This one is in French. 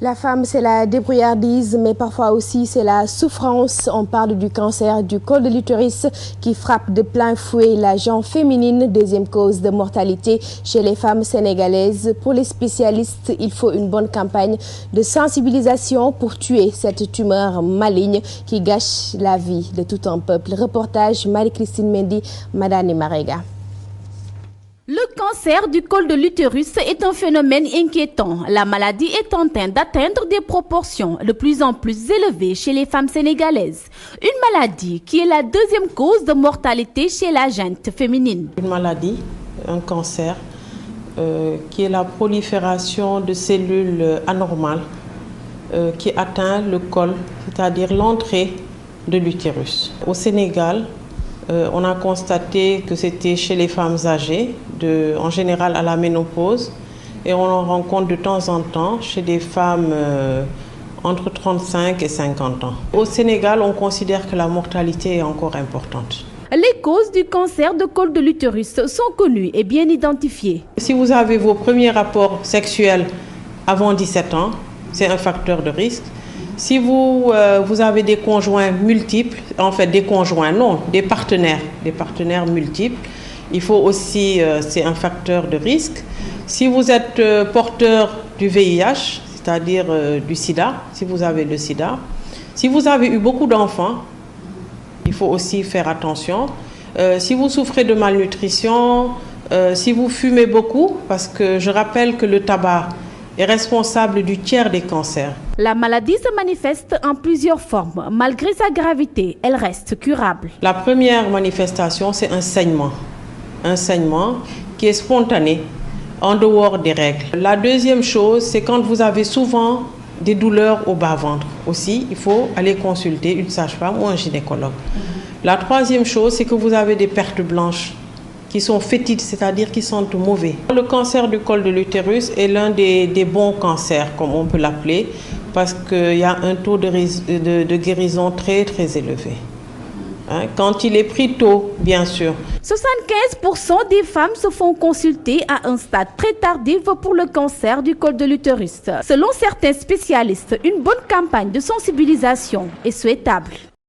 La femme, c'est la débrouillardise, mais parfois aussi c'est la souffrance. On parle du cancer du col de l'utérus qui frappe de plein fouet la gent féminine, deuxième cause de mortalité chez les femmes sénégalaises. Pour les spécialistes, il faut une bonne campagne de sensibilisation pour tuer cette tumeur maligne qui gâche la vie de tout un peuple. Reportage Marie-Christine Mendy, Madani Marega. Le cancer du col de l'utérus est un phénomène inquiétant. La maladie est en train d'atteindre des proportions de plus en plus élevées chez les femmes sénégalaises. Une maladie qui est la deuxième cause de mortalité chez la gente féminine. Une maladie, un cancer, qui est la prolifération de cellules anormales qui atteint le col, c'est-à-dire l'entrée de l'utérus. Au Sénégal, on a constaté que c'était chez les femmes âgées, en général à la ménopause, et on en rencontre de temps en temps chez des femmes entre 35 et 50 ans. Au Sénégal, on considère que la mortalité est encore importante. Les causes du cancer de col de l'utérus sont connues et bien identifiées. Si vous avez vos premiers rapports sexuels avant 17 ans, c'est un facteur de risque. Si vous avez des conjoints multiples, en fait des conjoints, non, des partenaires multiples, il faut aussi, c'est un facteur de risque. Si vous êtes porteur du VIH, c'est-à-dire du sida, si vous avez le sida, si vous avez eu beaucoup d'enfants, il faut aussi faire attention. Si vous souffrez de malnutrition, si vous fumez beaucoup, parce que je rappelle que le tabac est responsable du tiers des cancers. La maladie se manifeste en plusieurs formes. Malgré sa gravité, elle reste curable. La première manifestation, c'est un saignement. Un saignement qui est spontané, en dehors des règles. La deuxième chose, c'est quand vous avez souvent des douleurs au bas-ventre. Aussi, il faut aller consulter une sage-femme ou un gynécologue. La troisième chose, c'est que vous avez des pertes blanches qui sont fétides, c'est-à-dire qui sentent mauvais. Le cancer du col de l'utérus est l'un des bons cancers, comme on peut l'appeler, parce qu'il y a un taux de guérison très très élevé. Quand il est pris tôt, bien sûr. 75% des femmes se font consulter à un stade très tardif pour le cancer du col de l'utérus. Selon certains spécialistes, une bonne campagne de sensibilisation est souhaitable.